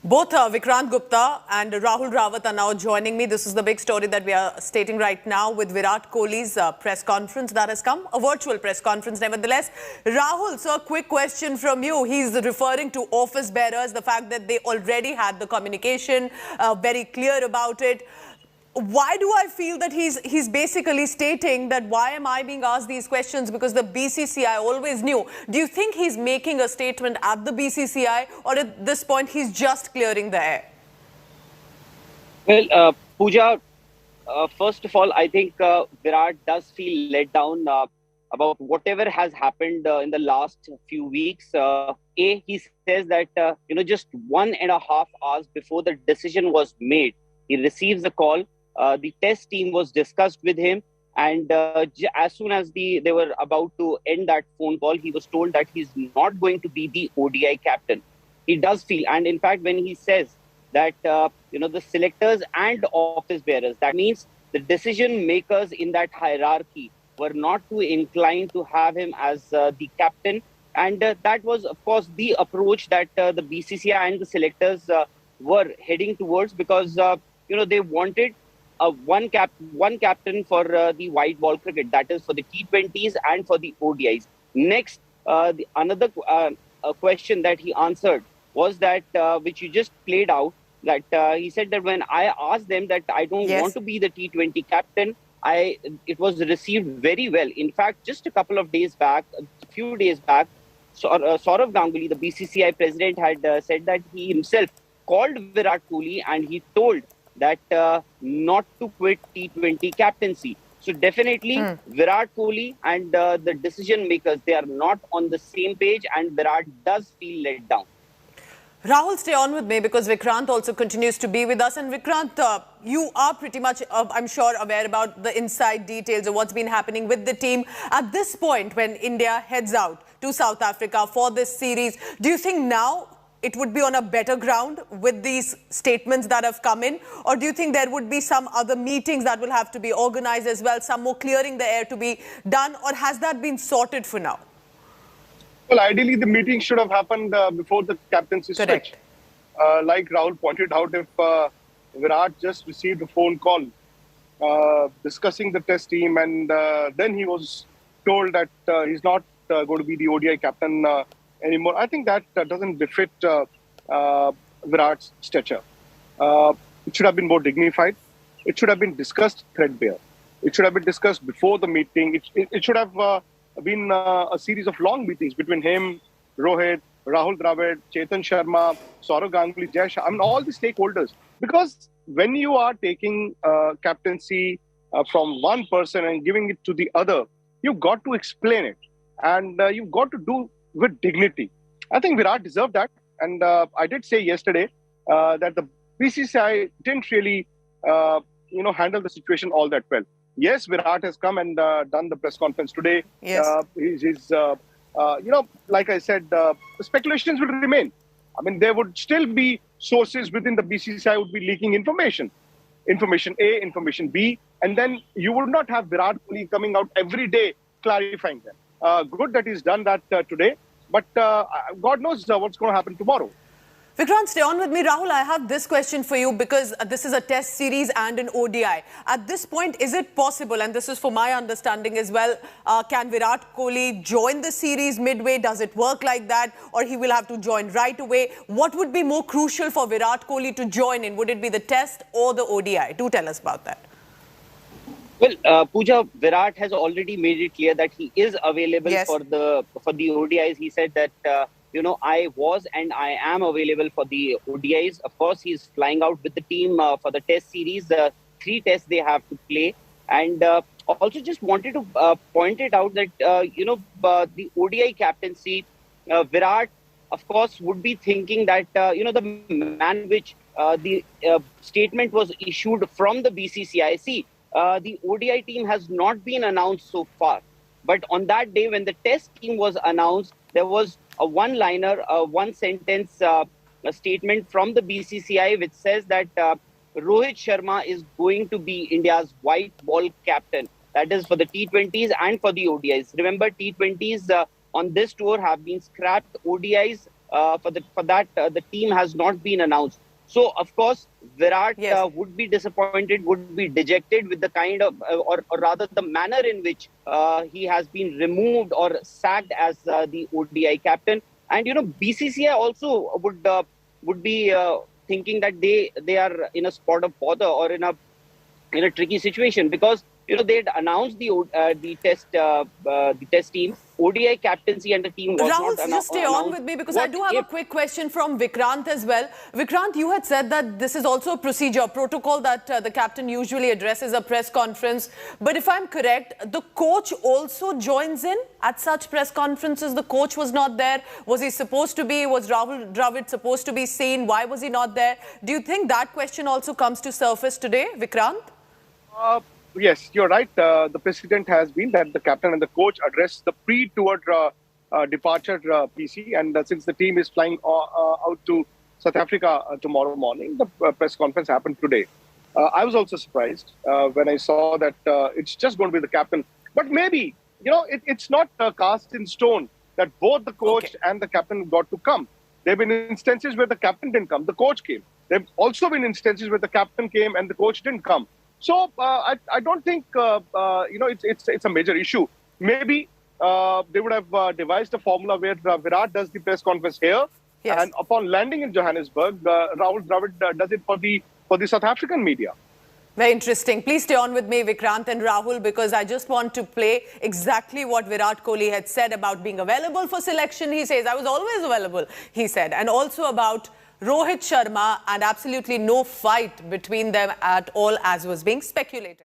Both Vikrant Gupta and Rahul Rawat are now joining me. This is the big story that we are stating right now with Virat Kohli's press conference that has come, a virtual press conference nevertheless. Rahul, so a quick question from you. He's referring to office bearers, the fact that they already had the communication, very clear about it. Why do I feel that he's basically stating that why am I being asked these questions? Because the BCCI always knew. Do you think he's making a statement at the BCCI, or at this point he's just clearing the air? Well, Pooja, first of all, I think Virat does feel let down about whatever has happened in the last few weeks. He says that, just 1.5 hours before the decision was made, he receives a call. The test team was discussed with him. And as soon as they were about to end that phone call, he was told that he's not going to be the ODI captain. He does feel, and in fact, when he says that the selectors and office bearers, that means the decision makers in that hierarchy were not too inclined to have him as the captain, and that was of course the approach that the BCCI and the selectors were heading towards, because they wanted one captain for the white ball cricket, that is for the T20s and for the ODIs. Next, another question that he answered was that which you just played out, that he said that when I asked them that I don't want to be the T20 captain, it was received very well. In fact, just a few days back, Saurav Ganguly, the BCCI president, had said that he himself called Virat Kohli and he told that not to quit T20 captaincy. So definitely Virat Kohli and the decision makers, they are not on the same page, and Virat does feel let down. Rahul, stay on with me because Vikrant also continues to be with us. And Vikrant, you are pretty much, I'm sure, aware about the inside details of what's been happening with the team. At this point, when India heads out to South Africa for this series, do you think now it would be on a better ground with these statements that have come in? Or do you think there would be some other meetings that will have to be organized as well, some more clearing the air to be done? Or has that been sorted for now? Well, ideally, the meeting should have happened before the captaincy switch. Like Rahul pointed out, if Virat just received a phone call discussing the test team, and then he was told that he's not going to be the ODI captain anymore, I think that doesn't befit Virat's stature. It should have been more dignified. It should have been discussed threadbare. It should have been discussed before the meeting. It should have been a series of long meetings between him, Rohit, Rahul Dravid, Chetan Sharma, Saurav Ganguly, Jai Shah, I mean, all the stakeholders. Because when you are taking captaincy from one person and giving it to the other, you've got to explain it. And you've got to do with dignity. I think Virat deserved that. And I did say yesterday that the BCCI didn't really, handle the situation all that well. Yes, Virat has come and done the press conference today. Yes. Like I said, the speculations will remain. I mean, there would still be sources within the BCCI would be leaking information. Information A, information B. And then you would not have Virat Kohli coming out every day clarifying them. Good that he's done that today. But God knows what's going to happen tomorrow. Vikrant, stay on with me. Rahul, I have this question for you because this is a test series and an ODI. At this point, is it possible, and this is for my understanding as well, can Virat Kohli join the series midway? Does it work like that? Or he will have to join right away? What would be more crucial for Virat Kohli to join in? Would it be the test or the ODI? Do tell us about that. Well, Pooja, Virat has already made it clear that he is available for the ODIs. He said that I was and I am available for the ODIs. Of course, he's flying out with the team for the test series. 3 tests they have to play. And also just wanted to point it out that, the ODI captaincy, Virat, of course, would be thinking that, the man which the statement was issued from the BCCI. See, the ODI team has not been announced so far. But on that day, when the test team was announced, there was a one-liner, one-sentence statement from the BCCI which says that Rohit Sharma is going to be India's white ball captain. That is for the T20s and for the ODIs. Remember, T20s on this tour have been scrapped. ODIs for that the team has not been announced. So of course Virat Yes. would be disappointed, would be dejected with the kind of or rather the manner in which he has been removed or sacked as the ODI captain. And BCCI also would be thinking that they are in a spot of bother or in a tricky situation, because they had announced the test team. ODI captaincy and the team was Rahul, not just stay on with me, because I do have a quick question from Vikrant as well. Vikrant, you had said that this is also a procedure, protocol that the captain usually addresses a press conference. But if I'm correct, the coach also joins in at such press conferences. The coach was not there. Was he supposed to be? Was Rahul Dravid supposed to be seen? Why was he not there? Do you think that question also comes to surface today, Vikrant? Yes, you're right. The precedent has been that the captain and the coach address the pre-tour departure PC, and since the team is flying out to South Africa tomorrow morning, the press conference happened today. I was also surprised when I saw that it's just going to be the captain. But maybe, it's not cast in stone that both the coach and the captain got to come. There have been instances where the captain didn't come, the coach came. There have also been instances where the captain came and the coach didn't come. So I don't think it's a major issue. Maybe they would have devised a formula where Virat does the press conference here, and upon landing in Johannesburg, Rahul Dravid does it for the South African media. Very interesting. Please stay on with me, Vikrant and Rahul, because I just want to play exactly what Virat Kohli had said about being available for selection. He says, I was always available, he said. And also about Rohit Sharma, and absolutely no fight between them at all, as was being speculated.